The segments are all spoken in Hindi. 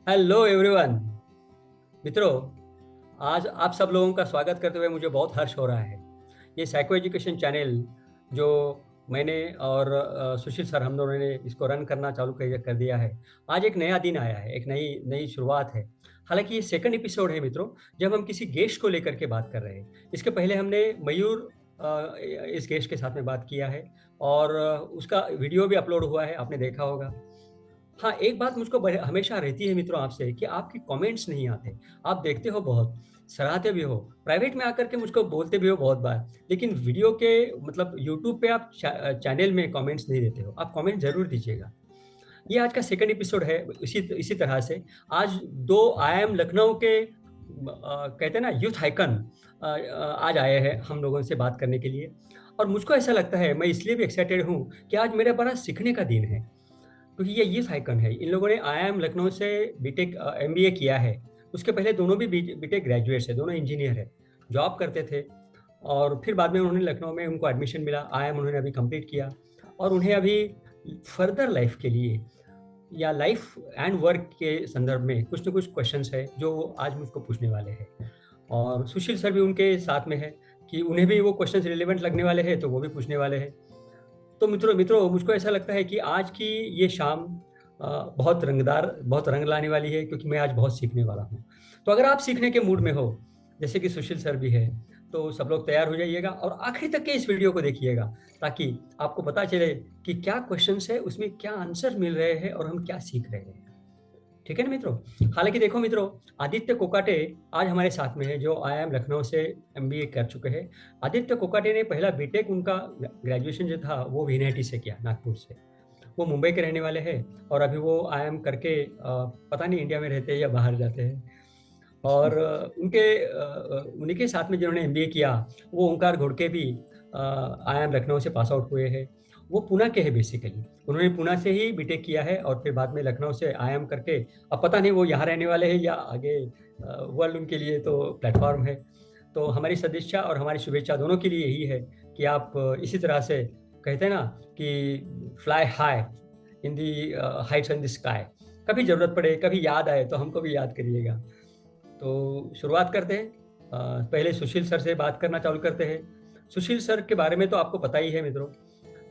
Hello everyone. मित्रों, आज आप सब लोगों का स्वागत करते हुए मुझे बहुत हर्ष हो रहा है। ये साइको एजुकेशन चैनल जो मैंने और सुशील सर हम दोनों ने इसको रन करना चालू कर दिया है। आज एक नया दिन आया है, एक नई नई शुरुआत है। हालांकि ये सेकंड एपिसोड है मित्रों, जब हम किसी गेस्ट को लेकर के बात कर रहे हैं। इसके पहले हमने मयूर इस गेस्ट के साथ में बात किया है और उसका वीडियो भी अपलोड हुआ है, आपने देखा होगा। हाँ, एक बात मुझको हमेशा रहती है मित्रों आपसे कि आपके कमेंट्स नहीं आते। आप देखते हो बहुत, सराहते भी हो, प्राइवेट में आकर के मुझको बोलते भी हो बहुत बार, लेकिन वीडियो के मतलब यूट्यूब पे आप चैनल में कमेंट्स नहीं देते हो। आप कमेंट जरूर दीजिएगा। ये आज का सेकंड एपिसोड है। इसी इसी तरह से आज दो आई एम लखनऊ के कहते हैं ना यूथ आइकन आज आए हैं हम लोगों से बात करने के लिए। और मुझको ऐसा लगता है, मैं इसलिए भी एक्साइटेड हूँ कि आज मेरा बड़ा सीखने का दिन है, क्योंकि ये यूथ आइकन है। इन लोगों ने आईआईएम लखनऊ से बीटेक एमबीए किया है। उसके पहले दोनों भी बीटेक ग्रेजुएट्स है, दोनों इंजीनियर है, जॉब करते थे। और फिर बाद में उन्होंने लखनऊ में उनको एडमिशन मिला, आईआईएम उन्होंने अभी कंप्लीट किया। और उन्हें अभी फर्दर लाइफ के लिए या लाइफ एंड वर्क के संदर्भ में कुछ न कुछ क्वेश्चंस है जो वो आज मुझको पूछने वाले हैं। और सुशील सर भी उनके साथ में है कि उन्हें भी वो क्वेश्चंस रिलेवेंट लगने वाले हैं, तो वो भी पूछने वाले हैं। तो मित्रों मित्रों मुझको ऐसा लगता है कि आज की ये शाम बहुत रंगदार, बहुत रंग लाने वाली है, क्योंकि मैं आज बहुत सीखने वाला हूँ। तो अगर आप सीखने के मूड में हो, जैसे कि सुशील सर भी है, तो सब लोग तैयार हो जाइएगा और आखिरी तक के इस वीडियो को देखिएगा, ताकि आपको पता चले कि क्या क्वेश्चंस है, उसमें क्या आंसर मिल रहे हैं और हम क्या सीख रहे हैं। ठीक है ना मित्रों। हालांकि देखो मित्रों, आदित्य कोकाटे आज हमारे साथ में है, जो आईआईएम लखनऊ से एमबीए कर चुके हैं। आदित्य कोकाटे ने पहला बीटेक, उनका ग्रेजुएशन जो था वो वीएनआईटी से किया, नागपुर से। वो मुंबई के रहने वाले हैं और अभी वो आईआईएम करके पता नहीं इंडिया में रहते हैं या बाहर जाते हैं। और उन्हीं के साथ में जिन्होंने एमबीए किया, वो ओंकार घोड़के भी आईआईएम लखनऊ से पास आउट हुए हैं। वो पुणे के हैं बेसिकली। उन्होंने पुणे से ही बीटेक किया है और फिर बाद में लखनऊ से आईआईएम करके, अब पता नहीं वो यहाँ रहने वाले हैं या आगे वर्ल्ड उनके लिए तो प्लेटफॉर्म है। तो हमारी सदिच्छा और हमारी शुभेच्छा दोनों के लिए यही है कि आप इसी तरह से, कहते हैं ना कि fly high in the heights in the sky. कभी जरूरत पड़े, कभी याद आए तो हमको भी याद करिएगा। तो शुरुआत करते हैं। पहले सुशील सर से बात करना चालू करते हैं। सुशील सर के बारे में तो आपको पता ही है मित्रों,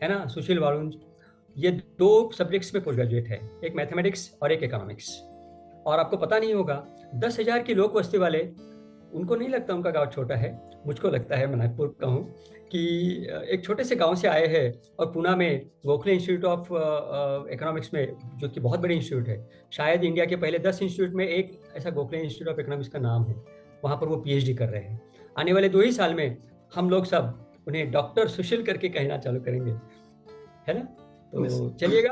है ना। सुशील वालुंज ये दो सब्जेक्ट्स में पोस्ट ग्रेजुएट है, एक मैथमेटिक्स और एक इकोनॉमिक्स। और आपको पता नहीं होगा, 10,000 की लोक वस्ती वाले, उनको नहीं लगता उनका गांव छोटा है। मुझको लगता है, मैं नागपुर का हूँ, कि एक छोटे से गांव से आए हैं और पुणे में गोखले इंस्टीट्यूट ऑफ इकोनॉमिक्स में, जो कि बहुत बड़ी इंस्टीट्यूट है, शायद इंडिया के पहले 10 इंस्टीट्यूट में एक ऐसा गोखले इंस्टीट्यूट ऑफ इकोनॉमिक्स का नाम है। वहाँ पर वो पीएचडी कर रहे हैं। आने वाले 2 ही साल में हम लोग सब उन्हें डॉक्टर सुशील करके कहना चालू करेंगे, है ना। तो चलिएगा,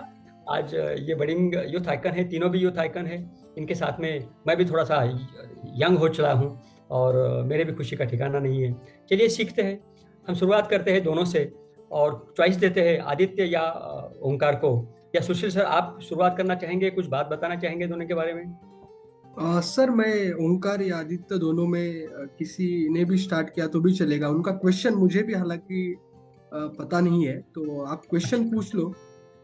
आज ये बडिंग यूथ आइकन है, तीनों भी यूथ आइकन है। इनके साथ में मैं भी थोड़ा सा यंग हो चला हूँ और मेरे भी खुशी का ठिकाना नहीं है। चलिए सीखते हैं। हम शुरुआत करते हैं दोनों से और चॉइस देते हैं आदित्य या ओंकार को। या सुशील सर, आप शुरुआत करना चाहेंगे, कुछ बात बताना चाहेंगे दोनों के बारे में? सर, मैं ओंकार या आदित्य दोनों में किसी ने भी स्टार्ट किया तो भी चलेगा। उनका क्वेश्चन मुझे भी हालांकि पता नहीं है, तो आप क्वेश्चन अच्छा। पूछ लो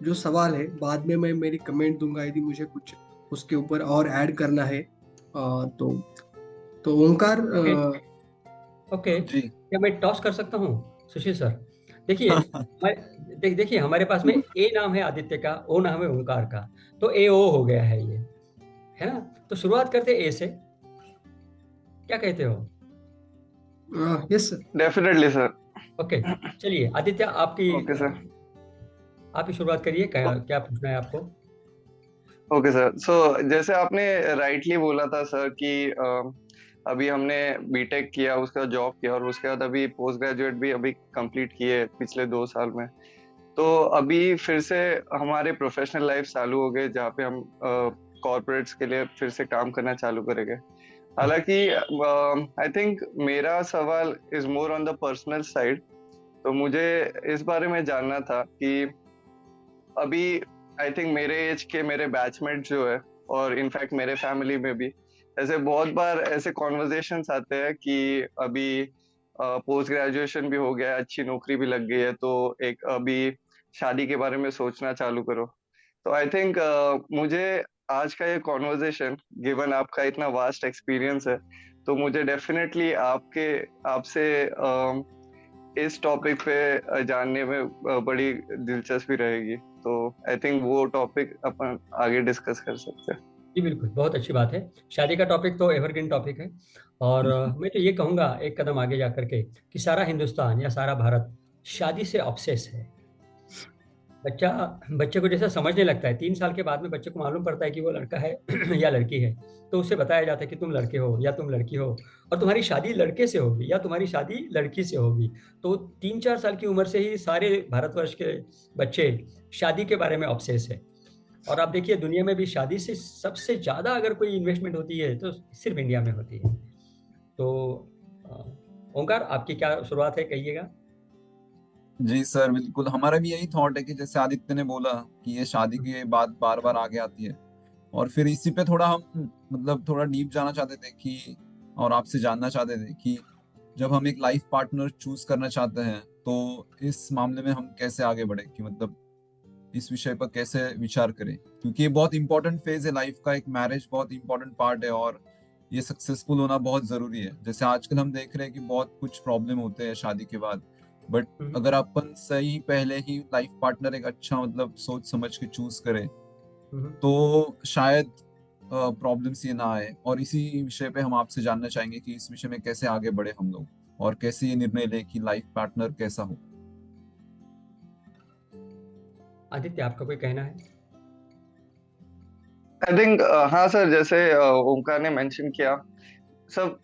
जो सवाल है। बाद में मैं मेरी कमेंट दूंगा यदि मुझे कुछ उसके ऊपर और ऐड करना है। तो ओंकार। ओके ओके, जी। क्या मैं टॉस कर सकता हूँ सुशील सर? देखिए, देखिए हमारे पास में ए नाम है आदित्य का, ओ नाम है ओंकार का, तो ए ओ हो गया है ये, है ना। तो शुरुआत करते ए से, क्या कहते हो? Yes sir. Definitely sir. Okay, चलिए आदित्य, ओके सर। आप ही शुरुआत करिए, क्या क्या पूछना है आपको? ओके सर, सो जैसे आपने राइटली बोला था सर कि अभी हमने बीटेक किया, उसका जॉब किया और उसके बाद अभी पोस्ट ग्रेजुएट भी अभी कंप्लीट किए पिछले 2 साल में। तो अभी फिर से हमारे प्रोफेशनल लाइफ चालू हो गए, जहाँ पे हम कॉर्पोरेट्स के लिए फिर से काम करना चालू करेंगे। हालांकि आई थिंक मेरा सवाल is more on the personal side. तो मुझे इस बारे में जानना था कि अभी आई थिंक मेरे एज के मेरे बैचमेट जो है, और इनफैक्ट मेरे फैमिली में भी ऐसे बहुत बार ऐसे कॉन्वर्जेशंस आते हैं कि अभी पोस्ट ग्रेजुएशन भी हो गया है, अच्छी नौकरी भी लग गई है, तो एक अभी शादी के बारे में सोचना चालू करो। तो आई थिंक मुझे आज का ये कॉन्वर्जेशन, गिवन आपका इतना वास्ट एक्सपीरियंस है, तो मुझे डेफिनेटली आपसे इस टॉपिक पे जानने में बड़ी दिलचस्पी रहेगी। तो आई थिंक वो टॉपिक अपन आगे डिस्कस कर सकते हैं। जी बिल्कुल, बहुत अच्छी बात है। शादी का टॉपिक तो एवरग्रीन टॉपिक है। और मैं तो ये कहूँगा एक कदम आगे जा करके कि सारा हिंदुस्तान या सारा भारत शादी से ऑब्सेस है। बच्चा बच्चे को जैसा समझने लगता है, 3 साल के बाद में बच्चे को मालूम पड़ता है कि वो लड़का है या लड़की है, तो उसे बताया जाता है कि तुम लड़के हो या तुम लड़की हो, और तुम्हारी शादी लड़के से होगी या तुम्हारी शादी लड़की से होगी। तो 3-4 साल की उम्र से ही सारे भारतवर्ष के बच्चे शादी के बारे में ऑब्सेस है। और आप देखिए दुनिया में भी शादी से सबसे ज्यादा अगर कोई इन्वेस्टमेंट होती है तो सिर्फ इंडिया में होती है। तो ओंकार, आपकी क्या शुरुआत है, कहिएगा। जी सर, बिल्कुल हमारा भी यही थॉट है कि जैसे आदित्य ने बोला कि ये शादी की बात बार बार आगे आती है, और फिर इसी पे थोड़ा हम मतलब थोड़ा डीप जाना चाहते थे कि, और आपसे जानना चाहते थे कि जब हम एक लाइफ पार्टनर चूज करना चाहते हैं तो इस मामले में हम कैसे आगे बढ़े, कि मतलब इस विषय पर कैसे विचार करें, क्योंकि ये बहुत इंपॉर्टेंट फेज है लाइफ का। एक मैरिज बहुत इंपॉर्टेंट पार्ट है और ये सक्सेसफुल होना बहुत जरूरी है। जैसे आजकल हम देख रहे हैं कि बहुत कुछ प्रॉब्लम होते हैं शादी के बाद, बट अगर अपन सही पहले ही लाइफ पार्टनर एक अच्छा मतलब सोच समझ के चूज करें तो शायद प्रॉब्लम्स ये ना आए। और इसी विषय पे हम आपसे जानना चाहेंगे कि इस विषय में कैसे आगे बढ़े हम लोग, और कैसे ये निर्णय लें कि लाइफ पार्टनर कैसा हो। आदित्य, आपका कोई कहना है? आई थिंक हाँ सर, जैसे ओमकार ने मेंशन किया सब,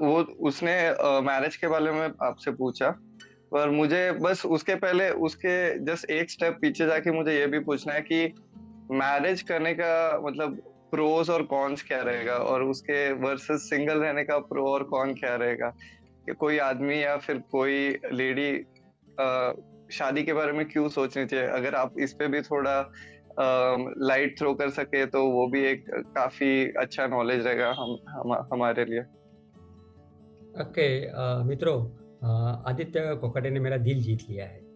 वो उसने मैरिज के बारे में आपसे पूछा, पर मुझे बस उसके पहले उसके जस्ट एक स्टेप पीछे जाके मुझे ये भी पूछना है कि मैरिज करने का मतलब प्रोज और कॉन्स क्या रहेगा, और उसके वर्सेस सिंगल रहने का प्रो और कॉन क्या रहेगा, कि कोई आदमी या फिर कोई लेडी शादी के बारे में क्यों सोचनी चाहिए। अगर आप इस पे भी थोड़ा लाइट थ्रो कर सके तो वो भी एक काफी अच्छा नॉलेज रहेगा हमारे लिए। ओके मित्रों, आदित्य कोकाटे ने मेरा दिल जीत लिया है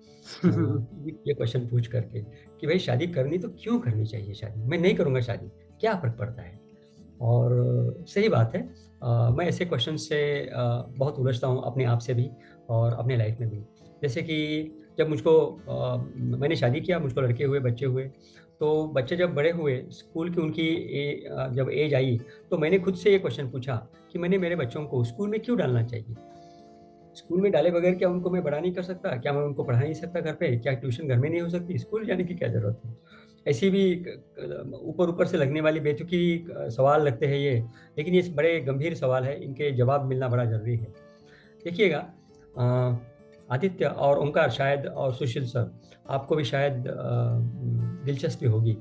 ये क्वेश्चन पूछ करके कि भाई शादी करनी तो क्यों करनी चाहिए, शादी मैं नहीं करूँगा, शादी क्या फर्क पड़ता है। और सही बात है। मैं ऐसे क्वेश्चन से बहुत उलझता हूँ अपने आप से भी और अपने लाइफ में भी। जैसे कि जब मैंने शादी किया, मुझको लड़के हुए, बच्चे हुए, तो बच्चे जब बड़े हुए, स्कूल की उनकी जब एज आई, तो मैंने खुद से ये क्वेश्चन पूछा कि मैंने मेरे बच्चों को स्कूल में क्यों डालना चाहिए। स्कूल में डाले बगैर क्या उनको मैं बड़ा नहीं कर सकता? क्या मैं उनको पढ़ा नहीं सकता घर पे? क्या ट्यूशन घर में नहीं हो सकती? स्कूल जाने की क्या जरूरत है? ऐसी भी ऊपर ऊपर से लगने वाली बेतुकी सवाल लगते हैं ये, लेकिन ये बड़े गंभीर सवाल है, इनके जवाब मिलना बड़ा जरूरी है। देखिएगा, आदित्य और ओंकार शायद, और सुशील सर, आपको भी शायद दिलचस्पी होगी,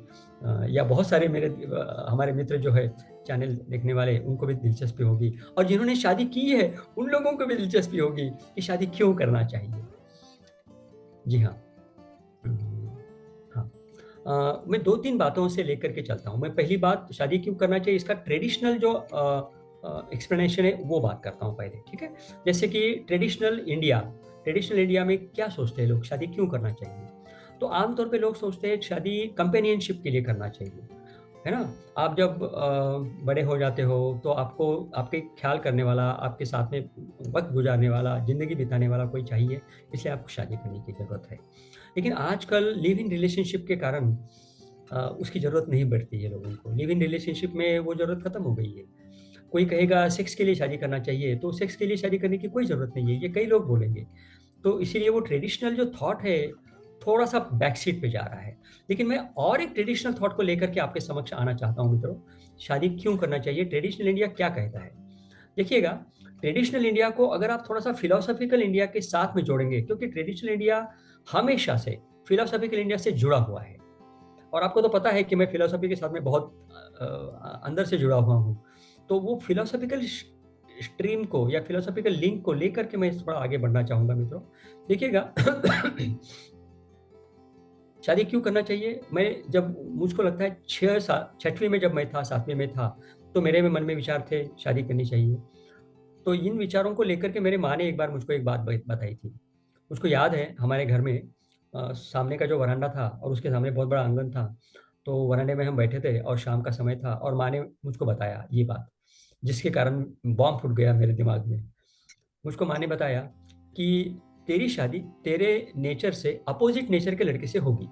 या बहुत सारे हमारे मित्र जो है चैनल देखने वाले, उनको भी दिलचस्पी होगी, और जिन्होंने शादी की है उन लोगों को भी दिलचस्पी होगी कि शादी क्यों करना चाहिए। जी हाँ। हाँ, मैं 2-3 बातों से लेकर के चलता हूँ। मैं पहली बात, शादी क्यों करना चाहिए, इसका ट्रेडिशनल जो एक्सप्लेनेशन है वो बात करता हूँ पहले, ठीक है। जैसे कि ट्रेडिशनल इंडिया में क्या सोचते हैं लोग, शादी क्यों करना चाहिए? तो आमतौर पे लोग सोचते हैं शादी कंपेनियनशिप के लिए करना चाहिए, है ना। आप जब बड़े हो जाते हो तो आपको आपके ख्याल करने वाला, आपके साथ में वक्त गुजारने वाला, जिंदगी बिताने वाला कोई चाहिए, इसलिए आपको शादी करने की जरूरत है। लेकिन आजकल लिव इन रिलेशनशिप के कारण उसकी ज़रूरत नहीं बढ़ती है लोगों को। लिव इन रिलेशनशिप में वो ज़रूरत खत्म हो गई है। कोई कहेगा सेक्स के लिए शादी करना चाहिए, तो सेक्स के लिए शादी करने की कोई ज़रूरत नहीं है, ये कई लोग बोलेंगे। तो इसीलिए वो ट्रेडिशनल जो थॉट है थोड़ा सा बैक सीट पे जा रहा है। लेकिन मैं और एक ट्रेडिशनल थॉट को लेकर के आपके समक्ष आना चाहता हूँ मित्रों। शादी क्यों करना चाहिए, ट्रेडिशनल इंडिया क्या कहता है। देखिएगा, ट्रेडिशनल इंडिया को अगर आप थोड़ा सा फिलोसॉफिकल इंडिया के साथ में जोड़ेंगे, क्योंकि ट्रेडिशनल इंडिया हमेशा से फिलोसॉफिकल इंडिया से जुड़ा हुआ है, और आपको तो पता है कि मैं फिलोसॉफी के साथ में बहुत अंदर से जुड़ा हुआ हूँ। तो वो फिलोसॉफिकल स्ट्रीम को या फिलोसॉफिकल लिंक को लेकर के मैं थोड़ा आगे बढ़ना चाहूंगा मित्रों। देखिएगा, शादी क्यों करना चाहिए, मैं जब मुझको लगता है 6वीं में जब मैं था, 7वीं में था, तो मेरे मन में विचार थे शादी करनी चाहिए। तो इन विचारों को लेकर के मेरे माँ ने एक बार मुझको एक बात बताई थी। मुझको याद है, हमारे घर में सामने का जो वरांडा था और उसके सामने बहुत बड़ा आंगन था, तो वरांडे में हम बैठे थे और शाम का समय था और माँ ने मुझको बताया ये बात, जिसके कारण बॉम्ब फूट गया मेरे दिमाग में। मुझको माँ ने बताया कि तेरी शादी तेरे नेचर से अपोजिट नेचर के लड़के से होगी।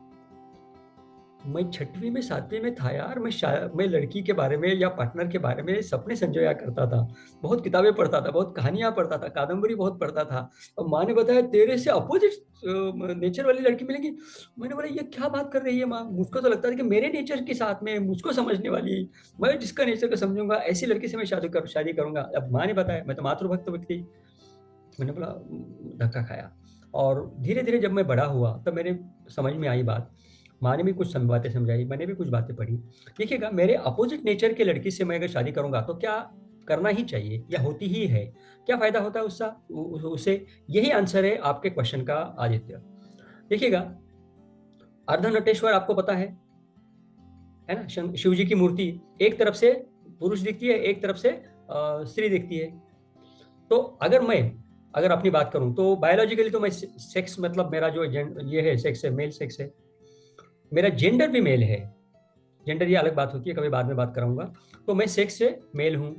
मैं 6वीं में 7वीं में था यार, मैं लड़की के बारे में या पार्टनर के बारे में सपने संजोया करता था, बहुत किताबें पढ़ता था, बहुत कहानियां पढ़ता था, कादम्बरी बहुत पढ़ता था। और माँ ने बताया तेरे से अपोजिट नेचर वाली लड़की मिलेगी। मैंने बोला ये क्या बात कर रही है माँ, मुझको तो लगता था कि मेरे नेचर के साथ में मुझको समझने वाली, मैं जिसका नेचर को समझूंगा ऐसी लड़की से मैं शादी करूंगा। अब माँ ने बताया, मैं तो मातृभक्त व्यक्ति, मैंने बोला धक्का खाया। और धीरे धीरे जब मैं बड़ा हुआ तब मेरे समझ में आई बात, माँ ने भी कुछ बातें समझाई, मैंने भी कुछ बातें पढ़ी। देखिएगा, मेरे अपोजिट नेचर के लड़की से मैं अगर शादी करूंगा तो क्या करना ही चाहिए या होती ही है, क्या फायदा होता है उससे? यही आंसर है आपके क्वेश्चन का आदित्य। देखिएगा, अर्धनटेश्वर आपको पता है ना, शिव जी की मूर्ति एक तरफ से पुरुष दिखती है, एक तरफ से स्त्री दिखती है। तो अगर अपनी बात करूं तो बायोलॉजिकली तो मैं सेक्स, मतलब मेरा जो ये है सेक्स है, मेल सेक्स है, मेरा जेंडर भी मेल है। जेंडर ये अलग बात होती है, कभी बाद में बात कराऊंगा। तो मैं सेक्स से मेल हूं,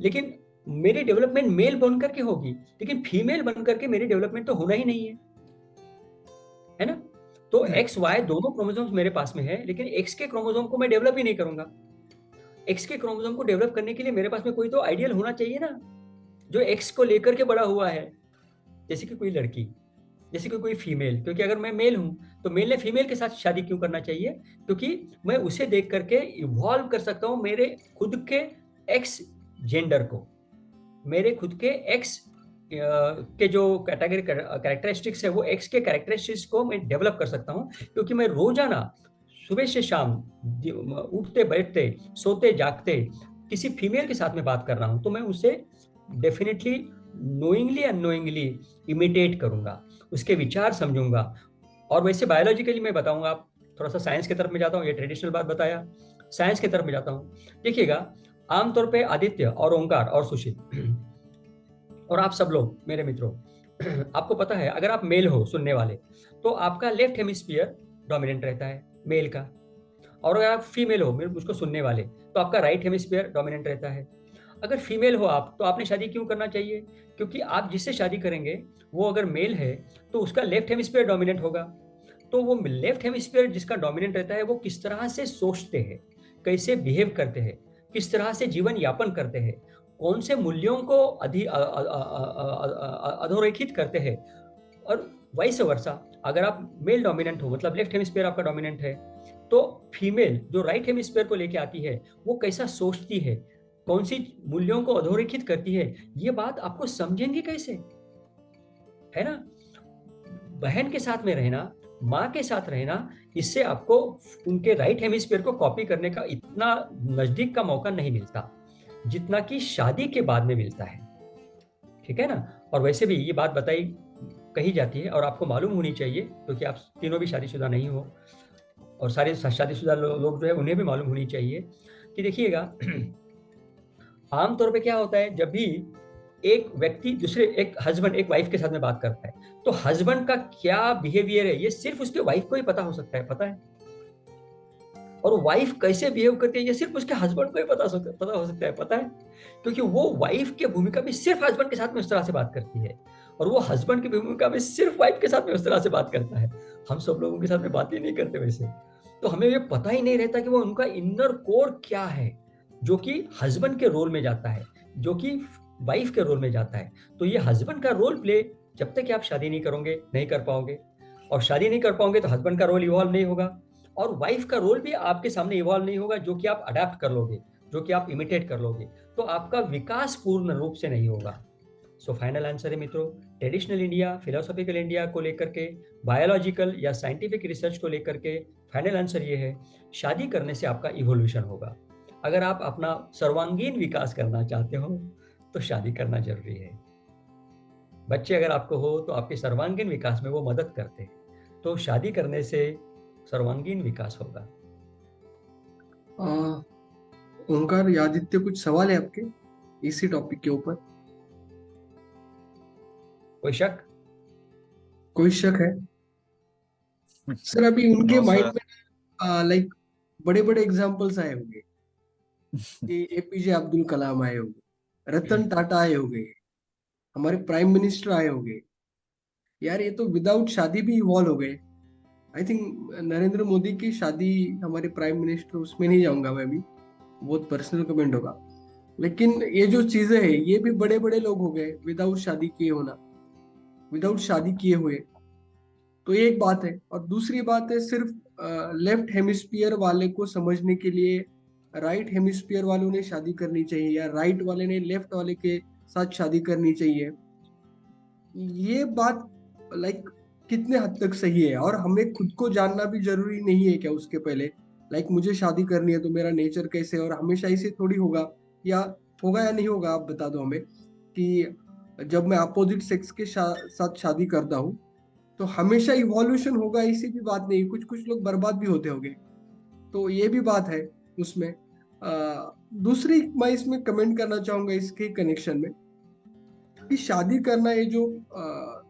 लेकिन मेरी डेवलपमेंट मेल बनकर के होगी, लेकिन फीमेल बनकर के मेरी डेवलपमेंट तो होना ही नहीं है ना। तो एक्स वाई दोनों क्रोमोसोम्स मेरे पास में है, लेकिन एक्स के क्रोमोसोम को मैं डेवलप ही नहीं करूंगा। एक्स के क्रोमोसोम को डेवलप करने के लिए मेरे पास में कोई तो आइडियल होना चाहिए ना, जो एक्स को लेकर के बड़ा हुआ है, जैसे कि कोई लड़की, जैसे कि कोई फीमेल। क्योंकि अगर मैं मेल हूं तो मेल ने फीमेल के साथ शादी क्यों करना चाहिए? क्योंकि मैं उसे देख करके इवॉल्व कर सकता हूं मेरे खुद के एक्स जेंडर को, मेरे खुद के एक्स के जो कैटेगरी कैरेक्टरिस्टिक्स है, वो एक्स के कैरेक्टरिस्टिक्स को मैं डेवलप कर सकता हूं। क्योंकि मैं रोजाना सुबह से शाम उठते बैठते सोते जागते किसी फीमेल के साथ में बात कर रहा हूं, तो मैं उसे डेफिनेटली नोइंगली अननोइंगली इमिटेट करूंगा, उसके विचार समझूंगा। और वैसे बायोलॉजिकली मैं बताऊंगा, आप थोड़ा सा साइंस की तरफ में जाता हूँ, ये ट्रेडिशनल बात बताया, साइंस की तरफ में जाता हूँ। देखिएगा, आमतौर पे आदित्य और ओंकार और सुशील और आप सब लोग मेरे मित्रों, आपको पता है अगर आप मेल हो सुनने वाले तो आपका लेफ्ट हेमिस्फीयर डोमिनेंट रहता है मेल का, और अगर आप फीमेल हो मुझको सुनने वाले तो आपका राइट हेमिस्फीयर डोमिनेंट रहता है। अगर फीमेल हो आप तो आपने शादी क्यों करना चाहिए? क्योंकि आप जिससे शादी करेंगे वो अगर मेल है तो उसका लेफ्ट हेमिस्फीयर डोमिनेंट होगा। तो वो लेफ्ट हेमिस्फीयर जिसका डोमिनेंट रहता है वो किस तरह से सोचते हैं, कैसे बिहेव करते हैं, किस तरह से जीवन यापन करते हैं, कौन से मूल्यों को अधोरेखित करते हैं, और वाइस वर्सा। अगर आप मेल डोमिनेंट हो, मतलब लेफ्ट हेमिस्फीयर आपका डोमिनेंट है, तो फीमेल जो राइट हेमिस्फीयर को लेके आती है वो कैसा सोचती है, कौन सी मूल्यों को अधोरेखित करती है, ये बात आपको समझेंगे कैसे, है ना। बहन के साथ में रहना, माँ के साथ रहना, इससे आपको उनके राइट हेमिस्फीयर को कॉपी करने का इतना नजदीक का मौका नहीं मिलता जितना कि शादी के बाद में मिलता है, ठीक है ना। और वैसे भी ये बात बताई कही जाती है और आपको मालूम होनी चाहिए, क्योंकि आप तीनों भी शादीशुदा नहीं हो, और सारे शादीशुदा लोग जो है उन्हें भी मालूम होनी चाहिए कि देखिएगा, आमतौर पे क्या होता है, जब भी एक व्यक्ति दूसरे, एक हस्बैंड एक वाइफ के साथ में बात करता है, तो हस्बैंड का क्या बिहेवियर है ये सिर्फ उसके वाइफ को ही पता हो सकता है, पता है। और वाइफ कैसे बिहेव करती है ये सिर्फ उसके हस्बैंड को ही पता हो सकता है, पता है। क्योंकि वो वाइफ की भूमिका में सिर्फ हस्बैंड के साथ में उस तरह से बात करती है, और वो हस्बैंड की भूमिका में सिर्फ वाइफ के साथ में उस तरह से बात करता है। हम सब लोगों के साथ में बात ही नहीं करते वैसे, तो हमें ये पता ही नहीं रहता कि वो उनका इनर कोर क्या है, जो कि हस्बैंड के रोल में जाता है, जो कि वाइफ के रोल में जाता है। तो ये हस्बैंड का रोल प्ले जब तक कि आप शादी नहीं करोगे नहीं कर पाओगे, और शादी नहीं कर पाओगे तो हस्बैंड का रोल इवॉल्व नहीं होगा, और वाइफ का रोल भी आपके सामने इवॉल्व नहीं होगा, जो कि आप अडेप्ट कर लोगे, जो कि आप इमिटेट कर लोगे, तो आपका विकास पूर्ण रूप से नहीं होगा। सो फाइनल आंसर है मित्रों, ट्रेडिशनल इंडिया, फिलोसॉफिकल इंडिया को लेकर के, बायोलॉजिकल या साइंटिफिक रिसर्च को लेकर के फाइनल आंसर ये है, शादी करने से आपका इवोल्यूशन होगा। अगर आप अपना सर्वांगीण विकास करना चाहते हो तो शादी करना जरूरी है। बच्चे अगर आपको हो तो आपके सर्वांगीण विकास में वो मदद करते हैं, तो शादी करने से सर्वांगीण विकास होगा। ओंकार या आदित्य, कुछ सवाल है आपके इसी टॉपिक के ऊपर? कोई शक? कोई शक है? सर अभी उनके नो माइंड सर। में लाइक बड़े बड़े एग्जाम्पल्स आए होंगे कि एपीजे अब्दुल कलाम आए होंगे, रतन टाटा आए होंगे, हमारे प्राइम मिनिस्टर आए होंगे। यार ये तो विदाउट शादी भी इवॉल्व हो गए। आई थिंक नरेंद्र मोदी की शादी, हमारे प्राइम मिनिस्टर, उसमें नहीं जाऊंगा मैं भी, बहुत पर्सनल कमेंट होगा। लेकिन ये जो चीजें हैं ये भी बड़े बड़े लोग हो गए विदाउट शादी किए होना, विदाउट शादी किए हुए। तो ये एक बात है। और दूसरी बात है, सिर्फ लेफ्ट हेमिस्फीयर वाले को समझने के लिए राइट हेमिस्फीयर वालों ने शादी करनी चाहिए या राइट वाले ने लेफ्ट वाले के साथ शादी करनी चाहिए, ये बात लाइक कितने हद तक सही है? और हमें खुद को जानना भी जरूरी नहीं है क्या उसके पहले? लाइक मुझे शादी करनी है तो मेरा नेचर कैसे है, और हमेशा ऐसे थोड़ी होगा, या होगा या नहीं होगा, आप बता दो हमें। कि जब मैं अपोजिट सेक्स के साथ शादी करता हूँ तो हमेशा इवोल्यूशन होगा, ऐसी भी बात नहीं, कुछ कुछ लोग बर्बाद भी होते होंगे। तो ये भी बात है उसमें। दूसरी मैं इसमें कमेंट करना चाहूंगा इसके कनेक्शन में, कि शादी करना ये जो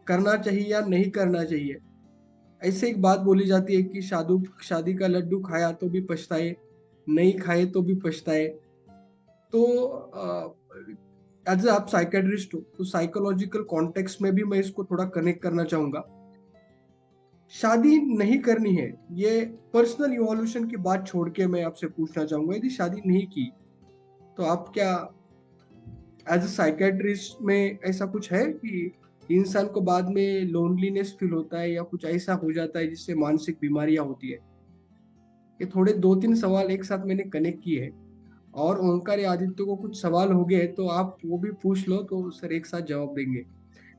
करना चाहिए या नहीं करना चाहिए। ऐसे एक बात बोली जाती है कि शादी का लड्डू खाया तो भी पछताए, नहीं खाए तो भी पछताए। तो एज आप साइकेट्रिस्ट हो तो साइकोलॉजिकल कॉन्टेक्स्ट में भी मैं इसको थोड़ा कनेक्ट करना चाहूंगा। शादी नहीं करनी है, ये पर्सनल इवोल्यूशन की बात छोड़ के मैं आपसे पूछना चाहूंगा, यदि शादी नहीं की तो आप क्या एज अ साइकेट्रिस्ट में ऐसा कुछ है कि इंसान को बाद में लोनलीनेस फील होता है या कुछ ऐसा हो जाता है जिससे मानसिक बीमारियां होती है? ये थोड़े 2-3 सवाल एक साथ मैंने कनेक्ट किए हैं, और ओंकार या आदित्य को कुछ सवाल हो गए तो आप वो भी पूछ लो तो सर एक साथ जवाब देंगे।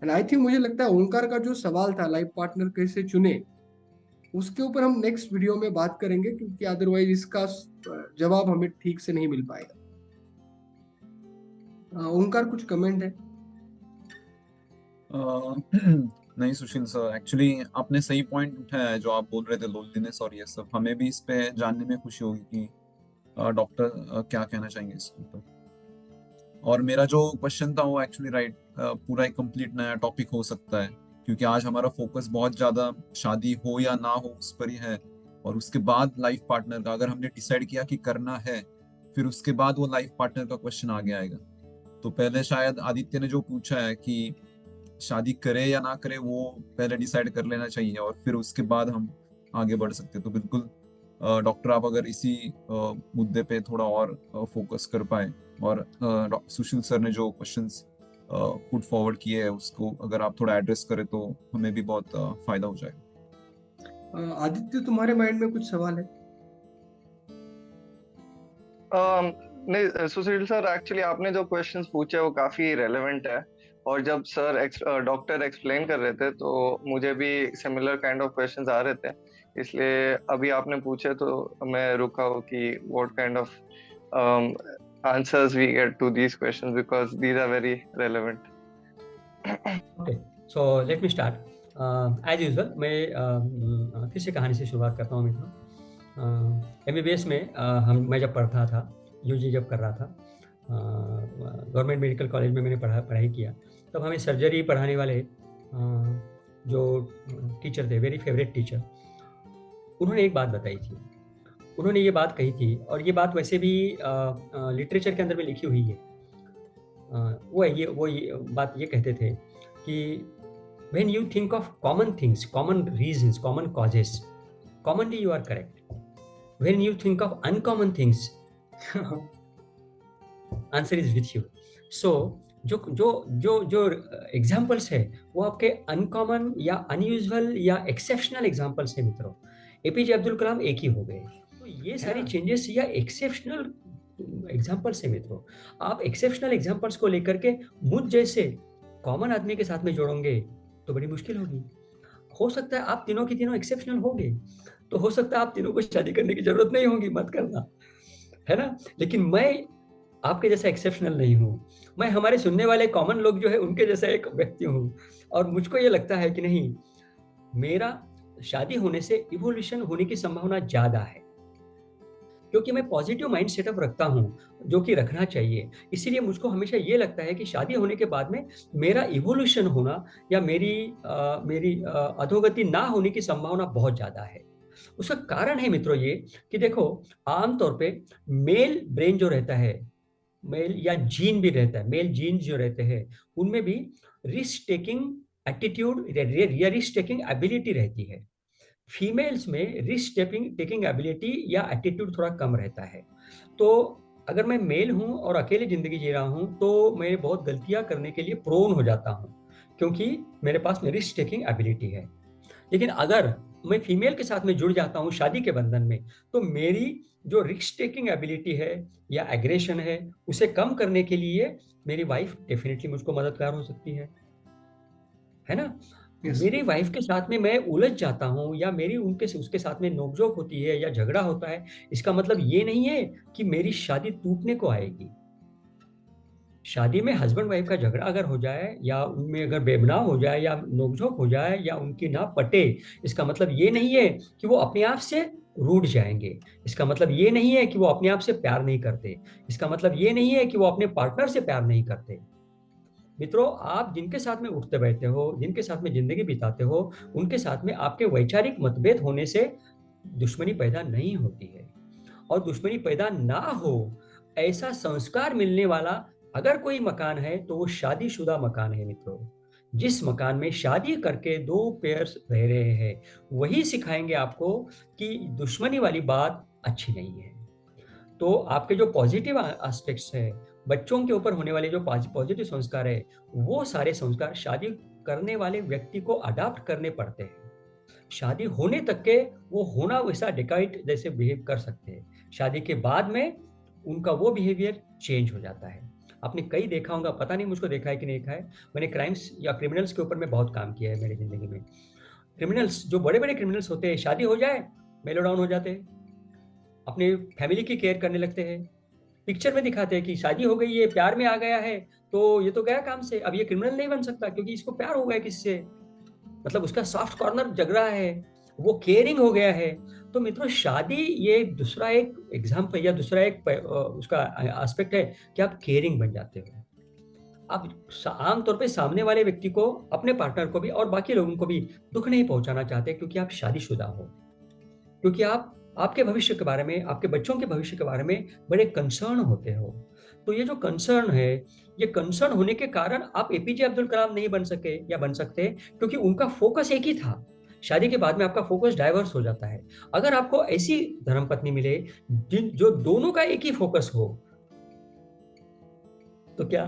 एंड आई थिंक मुझे लगता है ओंकार का जो सवाल था लाइफ पार्टनर कैसे चुने, उसके ऊपर हम नेक्स्ट वीडियो में बात करेंगे, क्योंकि अदरवाइज इसका जवाब हमें ठीक से नहीं मिल पाएगा। ओंकार कुछ कमेंट है? नहीं सुशील सर, एक्चुअली आपने सही पॉइंट उठाया है जो आप बोल रहे थे, लोनलीनेस और ये सब। हमें भी इस पे जानने में खुशी होगी कि डॉक्टर क्या कहना चाहेंगे इसके ऊपर। और मेरा जो क्वेश्चन था वो एक्चुअली पूरा एक कंप्लीट नया टॉपिक हो सकता है, क्योंकि आज हमारा फोकस बहुत ज्यादा शादी हो या ना हो उस पर ही है। और उसके बाद लाइफ पार्टनर का, अगर हमने डिसाइड किया कि करना है, फिर उसके बाद वो लाइफ पार्टनर का क्वेश्चन आगे आएगा। तो पहले शायद आदित्य ने जो पूछा है कि शादी करे या ना करे, वो पहले डिसाइड कर लेना चाहिए और फिर उसके बाद हम आगे बढ़ सकते हैं। तो बिल्कुल डॉक्टर, आप अगर इसी मुद्दे पे थोड़ा और फोकस कर पाए, और सुशील सर ने जो क्वेश्चंस पुट फॉरवर्ड किए हैं उसको अगर आप थोड़ा एड्रेस करें तो हमें भी बहुत फायदा हो जाएगा। आदित्य, तुम्हारे माइंड में कुछ सवाल है? नहीं सुशील सर, एक्चुअली आपने जो क्वेश्चंस पूछे वो काफी रेलेवेंट है, और जब डॉक्टर एक्सप्लेन कर रहे थे तो मुझे भी सिमिलर काइंड ऑफ क्वेश्चंस आ रहे थे, इसलिए अभी आपने पूछे तो मैं रुका हूँ कि what kind of answers we get to these questions, because these are very relevant. Okay, so let me start. As usual, मैं फिर से कहानी से शुरुआत करता हूँ मित्रों। MBBS में मैं जब पढ़ता था, UG जब कर रहा था, गवर्नमेंट मेडिकल कॉलेज में मैंने पढ़ाई किया, तब हमें सर्जरी पढ़ाने वाले जो टीचर थे, वेरी फेवरेट टीचर, उन्होंने एक बात बताई थी। उन्होंने ये बात कही थी, और ये बात वैसे भी लिटरेचर के अंदर में लिखी हुई है। वो ये बात ये कहते थे कि when you think of common things, common reasons, common causes, commonly you are correct. When you think of uncommon things, answer is with you. So जो एग्जाम्पल्स है वो आपके अनकॉमन या अनयूजुअल या एक्सेप्शनल एग्जाम्पल्स है मित्रों। एपीजे अब्दुल कलाम एक ही हो गए। तो ये सारी चेंजेस या एक्सेप्शनल एग्जाम्पल्स है मित्रों। आप एक्सेप्शनल एग्जाम्पल्स को लेकर के मुझ जैसे कॉमन आदमी के साथ में जोड़ोगे तो बड़ी मुश्किल होगी। हो सकता है आप तीनों की तीनों एक्सेप्शनल होंगे, तो हो सकता है आप तीनों को शादी करने की जरूरत नहीं होगी, मत करना, है ना। लेकिन मैं आपके जैसा एक्सेप्शनल नहीं हूँ। मैं हमारे सुनने वाले कॉमन लोग जो है उनके जैसा एक व्यक्ति हूँ, और मुझको ये लगता है कि नहीं, मेरा शादी होने से इवोल्यूशन होने की संभावना ज्यादा है, क्योंकि मैं पॉजिटिव माइंड सेटअप रखता हूँ, जो कि रखना चाहिए। इसीलिए मुझको हमेशा ये लगता है कि शादी होने के बाद में मेरा इवोल्यूशन होना या मेरी अधोगति ना होने की संभावना बहुत ज्यादा है। उसका कारण है मित्रों ये कि देखो, आमतौर पे मेल ब्रेन जो रहता है, मेल या जीन भी रहता है, मेल जीन जो रहते हैं उनमें भी रिस्क टेकिंग एटीट्यूड या रिस्क टेकिंग एबिलिटी रहती है। फीमेल्स में रिस्क टेकिंग एबिलिटी या एटीट्यूड थोड़ा कम रहता है। तो अगर मैं मेल हूं और अकेले जिंदगी जी रहा हूं तो मैं बहुत गलतियां करने के लिए प्रोन हो जाता हूं, क्योंकि मेरे पास में रिस्क टेकिंग एबिलिटी है। लेकिन अगर मैं फीमेल के साथ में जुड़ जाता हूं शादी के बंधन में, तो मेरी जो रिस्क टेकिंग एबिलिटी है या एग्रेशन है उसे कम करने के लिए मेरी वाइफ डेफिनेटली मुझको मददगार हो सकती है ना। यस। मेरी वाइफ के साथ में मैं उलझ जाता हूँ या मेरी उसके साथ में नोकझोंक होती है या झगड़ा होता है, इसका मतलब ये नहीं है कि मेरी शादी टूटने को आएगी। शादी में हस्बैंड वाइफ का झगड़ा अगर हो जाए या उनमें अगर बेबनाव हो जाए या नोकझोंक हो जाए या उनकी ना पटे, इसका मतलब ये नहीं है कि वो अपने आप से रूठ जाएंगे। इसका मतलब ये नहीं है कि वो अपने आप से प्यार नहीं करते। इसका मतलब ये नहीं है कि वो अपने पार्टनर से प्यार नहीं करते। मित्रों, आप जिनके साथ में उठते बैठते हो, जिनके साथ में जिंदगी बिताते हो, उनके साथ में आपके वैचारिक मतभेद होने से दुश्मनी पैदा नहीं होती है। और दुश्मनी पैदा ना हो ऐसा संस्कार मिलने वाला अगर कोई मकान है तो वो शादीशुदा मकान है मित्रों। जिस मकान में शादी करके दो पेयर्स रह रहे हैं वही सिखाएंगे आपको कि दुश्मनी वाली बात अच्छी नहीं है। तो आपके जो पॉजिटिव एस्पेक्ट्स है, बच्चों के ऊपर होने वाले जो पॉजिटिव संस्कार है, वो सारे संस्कार शादी करने वाले व्यक्ति को अडॉप्ट करने पड़ते हैं। शादी होने तक के वो होना वैसा डिकाइट जैसे बिहेव कर सकते हैं, शादी के बाद में उनका वो बिहेवियर चेंज हो जाता है। आपने कई देखा होगा, पता नहीं मुझको देखा है कि नहीं देखा है, मैंने क्राइम्स या क्रिमिनल्स के ऊपर में बहुत काम किया है मेरी जिंदगी में। क्रिमिनल्स, जो बड़े बड़े क्रिमिनल्स होते हैं, शादी हो जाए मेलो डाउन हो जाते हैं, अपने फैमिली की केयर करने लगते हैं। पिक्चर में दिखाते हैं कि शादी हो गई है, प्यार में आ गया है, तो ये तो गया काम से, अब ये क्रिमिनल नहीं बन सकता क्योंकि इसको प्यार हो गया किससे, मतलब उसका सॉफ्ट कॉर्नर जग रहा है, वो केयरिंग हो गया है। तो मित्रों, शादी ये दूसरा एक एग्जाम्पल या दूसरा एक उसका एस्पेक्ट है कि आप केयरिंग बन जाते हो। आप आमतौर पे सामने वाले व्यक्ति को, अपने पार्टनर को भी और बाकी लोगों को भी दुख नहीं पहुंचाना चाहते, क्योंकि आप शादीशुदा हो, क्योंकि आप आपके भविष्य के बारे में, आपके बच्चों के भविष्य के बारे में बड़े कंसर्न होते हो। तो ये जो कंसर्न है, ये कंसर्न होने के कारण आप एपीजे अब्दुल कलाम नहीं बन सके या बन सकते, क्योंकि उनका फोकस एक ही था। शादी के बाद में आपका फोकस डाइवर्स हो जाता है। अगर आपको ऐसी धर्मपत्नी मिले जो दोनों का एक ही फोकस हो, तो क्या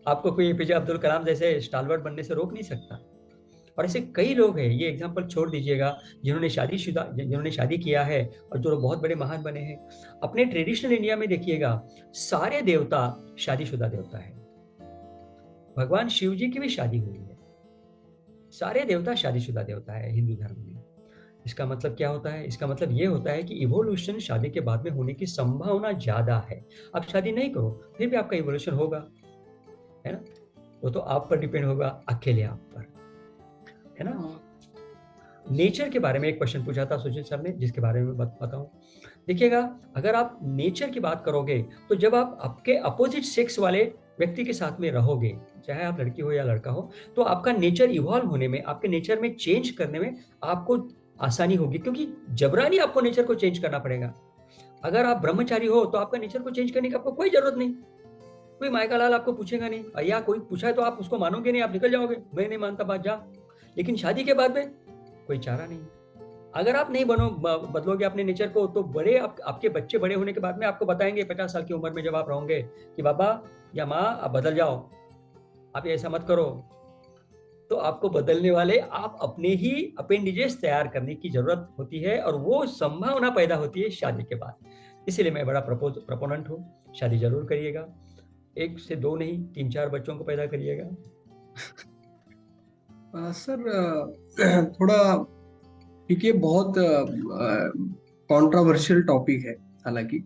आपको कोई एपीजे अब्दुल कलाम जैसे स्टालवर्ट बनने से रोक नहीं सकता। और ऐसे कई लोग हैं, ये एग्जांपल छोड़ दीजिएगा, जिन्होंने शादी किया है और जो बहुत बड़े महान बने हैं। अपने ट्रेडिशनल इंडिया में देखिएगा, सारे देवता शादीशुदा देवता है। भगवान शिव जी की भी शादी हुई है। सारे देवता शादीशुदा देवता है हिंदू धर्म में। इसका मतलब क्या होता है? इसका मतलब ये होता है कि इवोल्यूशन शादी के बाद में होने की संभावना ज्यादा है। आप शादी नहीं करो फिर भी आपका इवोल्यूशन होगा, है ना। वो तो आप पर डिपेंड होगा, अकेले आप पर, है ना। नेचर के बारे में एक क्वेश्चन पूछा था सुशील सर ने, जिसके बारे में बताऊं। देखिएगा, अगर आप नेचर की बात करोगे तो जब आप आपके अपोजिट सेक्स वाले व्यक्ति के साथ में रहोगे, चाहे आप लड़की हो या लड़का हो, तो आपका नेचर इवॉल्व होने में, आपके नेचर में चेंज करने में आपको आसानी होगी, क्योंकि जबरानी आपको नेचर को चेंज करना पड़ेगा। अगर आप ब्रह्मचारी हो तो आपका नेचर को चेंज करने की आपको कोई जरूरत नहीं। कोई मायका लाल आपको पूछेगा नहीं, या कोई पूछा है तो आप उसको मानोगे नहीं, आप निकल जाओगे, मैं नहीं मानता बात, जा। लेकिन शादी के बाद में कोई चारा नहीं। अगर आप नहीं बदलोगे अपने नेचर को, तो आपके बच्चे बड़े होने के बाद में आपको बताएंगे 50 साल की उम्र में जब आप रहोगे कि बाबा या माँ आप बदल जाओ, आप ऐसा मत करो। तो आपको बदलने वाले आप अपने ही अपेंडिजेस तैयार करने की जरूरत होती है, और वो संभावना पैदा होती है शादी के बाद। इसीलिए मैं बड़ा प्रपोनेंट हूँ, शादी जरूर करिएगा, 1 से 2 नहीं 3-4 बच्चों को पैदा करिएगा। सर थोड़ा, क्योंकि बहुत कंट्रोवर्शियल टॉपिक है, हालांकि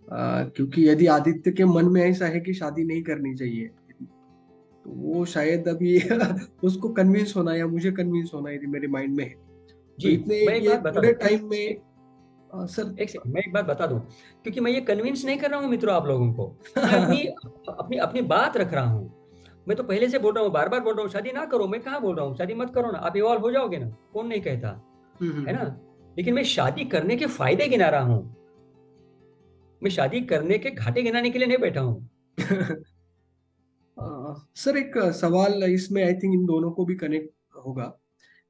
क्योंकि यदि आदित्य के मन में ऐसा है कि शादी नहीं करनी चाहिए, तो वो शायद अभी उसको कन्विंस होना या मुझे कन्विंस होना यदि मेरे माइंड में है, तो इतने ये पूरे टाइम में सर मैं एक बात बता दूं, क्योंकि मैं ये कन्विंस नहीं कर रहा हूँ मित्रों आप लोगों को, मैं अपनी बात रख रहा हूँ। मैं तो पहले से बोल रहा हूँ, बार बार बोल रहा हूँ, शादी ना करो। मैं कहाँ बोल रहा हूँ शादी मत करो ना, आप इवॉल्व हो जाओगे ना, कौन नहीं कहता, है ना। लेकिन मैं शादी करने के फायदे गिना रहा हूं, मैं शादी करने के घाटे गिनाने के लिए नहीं बैठा हूं। सर एक सवाल इसमें आई थिंक इन दोनों को भी कनेक्ट होगा।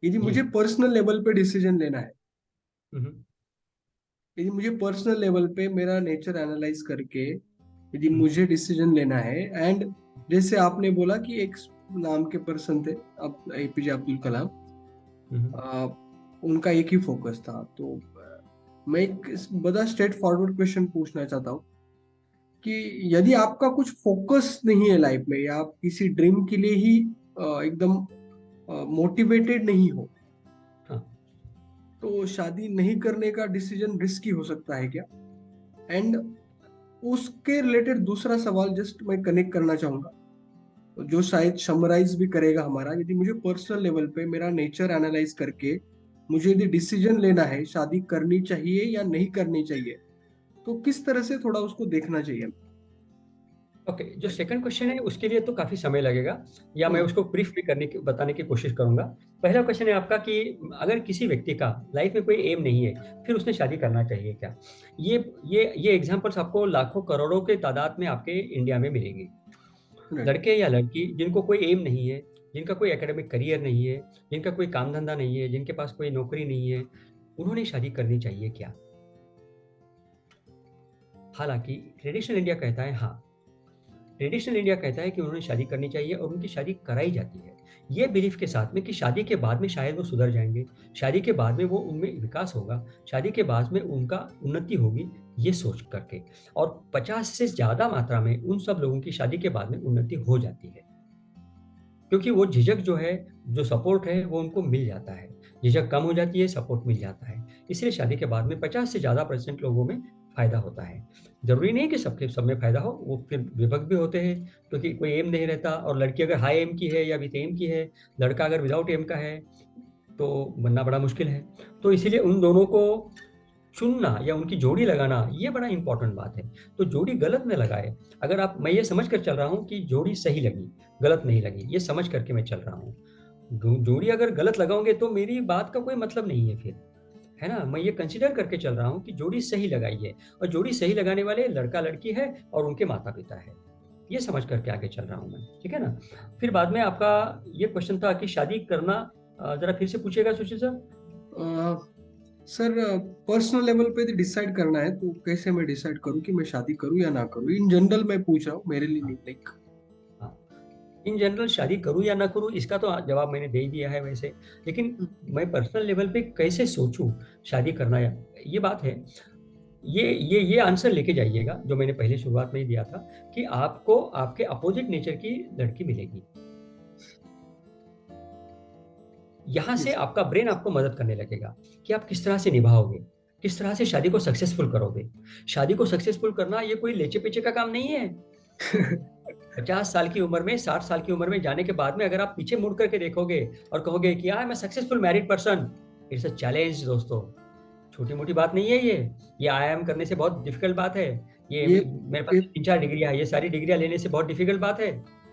यदि जी। मुझे पर्सनल लेवल पे डिसीजन लेना है, हम्म, यदि मुझे पर्सनल लेवल पे मेरा नेचर एनालाइज करके यदि हम्म, मुझे डिसीजन लेना है, एंड जैसे आपने बोला कि एक नाम के पर्सन थे, अब एपीजे अब्दुल कलाम, हम्म, उनका एक ही फोकस था। तो मैं एक बड़ा स्ट्रेट फॉरवर्ड क्वेश्चन पूछना चाहता हूँ कि यदि आपका कुछ फोकस नहीं है लाइफ में, या आप किसी ड्रीम के लिए ही एकदम मोटिवेटेड नहीं हो, हाँ। तो शादी नहीं करने का डिसीजन रिस्की हो सकता है क्या? एंड उसके रिलेटेड दूसरा सवाल जस्ट मैं कनेक्ट करना चाहूंगा, जो शायद समराइज भी करेगा हमारा। यदि मुझे पर्सनल लेवल पे मेरा नेचर एनालाइज करके मुझे यदि डिसीजन लेना है शादी करनी चाहिए या नहीं करनी चाहिए, तो किस तरह से थोड़ा उसको देखना चाहिए? ओके, जो सेकंड क्वेश्चन है उसके लिए तो काफी समय लगेगा, या मैं हम्म, उसको ब्रीफ भी बताने की कोशिश करूंगा। पहला क्वेश्चन है आपका कि अगर किसी व्यक्ति का लाइफ में कोई एम नहीं है, फिर उसने शादी करना चाहिए क्या? ये एग्जांपल्स आपको लाखों करोड़ों के तादाद में आपके इंडिया में मिलेंगे। right, लड़के या लड़की जिनको कोई एम नहीं है, जिनका कोई एकेडमिक करियर नहीं है, जिनका कोई काम धंधा नहीं है, जिनके पास कोई नौकरी नहीं है, उन्होंने शादी करनी चाहिए क्या? हालांकि ट्रेडिशनल इंडिया कहता है हाँ, ट्रेडिशनल इंडिया कहता है कि उन्होंने शादी करनी चाहिए और उनकी शादी कराई जाती है, ये बिलीफ के साथ में कि शादी के बाद में शायद वो सुधर जाएंगे, शादी के बाद में वो उनमें विकास होगा, शादी के बाद में उनका उन्नति होगी, ये सोच करके। और 50 से ज़्यादा मात्रा में उन सब लोगों की शादी के बाद में उन्नति हो जाती है, क्योंकि वो झिझक जो है, जो सपोर्ट है वो उनको मिल जाता है, झिझक कम हो जाती है, सपोर्ट मिल जाता है। इसलिए शादी के बाद में 50 से ज़्यादा % लोगों में फायदा होता है। जरूरी नहीं कि सबके सब में फायदा हो, वो फिर विभक्त भी होते हैं, क्योंकि कोई एम नहीं रहता। और लड़की अगर हाई एम की है या विद एम की है, लड़का अगर विदाउट एम का है, तो बनना बड़ा मुश्किल है। तो इसीलिए उन दोनों को चुनना या उनकी जोड़ी लगाना ये बड़ा इंपॉर्टेंट बात है। तो जोड़ी गलत न लगाए। अगर आप, मैं ये समझ कर चल रहा हूँ कि जोड़ी सही लगी, गलत नहीं लगी, ये समझ करके मैं चल रहा हूँ। जोड़ी अगर गलत लगाओगे तो मेरी बात का कोई मतलब नहीं है फिर, है ना? मैं ये कंसिडर करके चल रहा हूँ कि जोड़ी सही लगाई है, और जोड़ी सही लगाने वाले लड़का लड़की है और उनके माता पिता है, ये समझ करके आगे चल रहा हूँ मैं, ठीक है ना? फिर बाद में आपका ये क्वेश्चन था कि शादी करना, जरा फिर से पूछिएगा सुशील सर। सर पर्सनल लेवल पे डिसाइड करना है, तो कैसे मैं डिसाइड करूं कि मैं शादी करूं या ना करूं? इन जनरल मैं पूछ रहा हूँ, मेरे लिए नहीं, लाइक। हाँ, इन जनरल शादी करूं या ना करूं इसका तो जवाब मैंने दे ही दिया है वैसे। लेकिन मैं पर्सनल लेवल पे कैसे सोचूं शादी करना, या ये बात है। ये आंसर लेके जाइएगा जो मैंने पहले शुरुआत में ही दिया था, कि आपको आपके अपोजिट नेचर की लड़की मिलेगी। यहाँ से आपका ब्रेन आपको मदद करने लगेगा कि आप किस तरह से निभाओगे, किस तरह से शादी को सक्सेसफुल करोगे। शादी को सक्सेसफुल करना ये कोई लेचे पेचे का काम नहीं है। 50 साल की उम्र में, 60 साल की उम्र में जाने के बाद में अगर आप पीछे मुड़ करके देखोगे और कहोगे कि I am successful married person, it's a challenge दोस्तों। छोटी मोटी बात नहीं है ये आईआईएम करने से बहुत डिफिकल्ट बात है। ये ये मेरे पास ये 3-4 डिग्रियां है, ये सारी डिग्रियां लेने से बहुत डिफिकल्ट बात है।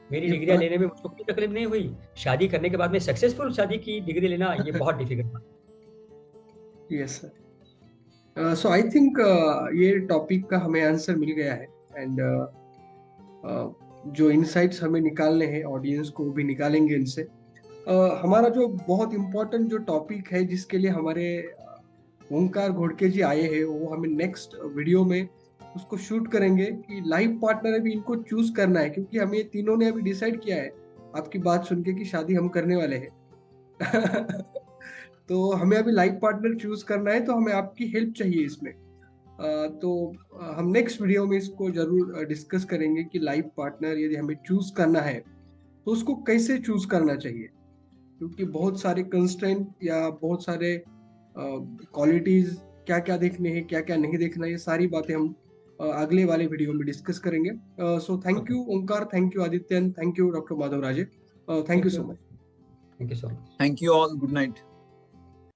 मेरी ये डिग्रियां लेने में मुझको कोई तकलीफ नहीं हुई। शादी करने के बाद में सक्सेसफुल शादी की डिग्री लेना ये बहुत डिफिकल्ट बात yes sir. So I think ये टॉपिक का हमें आंसर मिल गया है, एंड जो इनसाइट्स हमें निकालने हैं ऑडियंस को भी निकालेंगे इनसे। हमारा जो बहुत इम्पोर्टेंट जो टॉपिक है जिसके लिए हमारे ओंकार घोड़के जी आए हैं, वो हमें नेक्स्ट वीडियो में उसको शूट करेंगे कि लाइफ पार्टनर अभी इनको चूज करना है, क्योंकि हम ये तीनों ने अभी डिसाइड किया है आपकी बात सुन के कि शादी हम करने वाले हैं। तो हमें अभी लाइफ पार्टनर चूज करना है, तो हमें आपकी हेल्प चाहिए इसमें। तो हम नेक्स्ट वीडियो में इसको जरूर डिस्कस करेंगे कि लाइफ पार्टनर यदि हमें चूज करना है तो उसको कैसे चूज करना चाहिए, क्योंकि बहुत सारे कंस्ट्रेंट या बहुत सारे क्वालिटीज, क्या क्या देखने हैं क्या क्या नहीं देखना, ये सारी बातें हम अगले वाले वीडियो में डिस्कस करेंगे। सो थैंक है। You Omkar, thank you Aditya, thank you doctor Madhav Raje, thank thank you you, so much. Thank you so much. Thank you all, good night.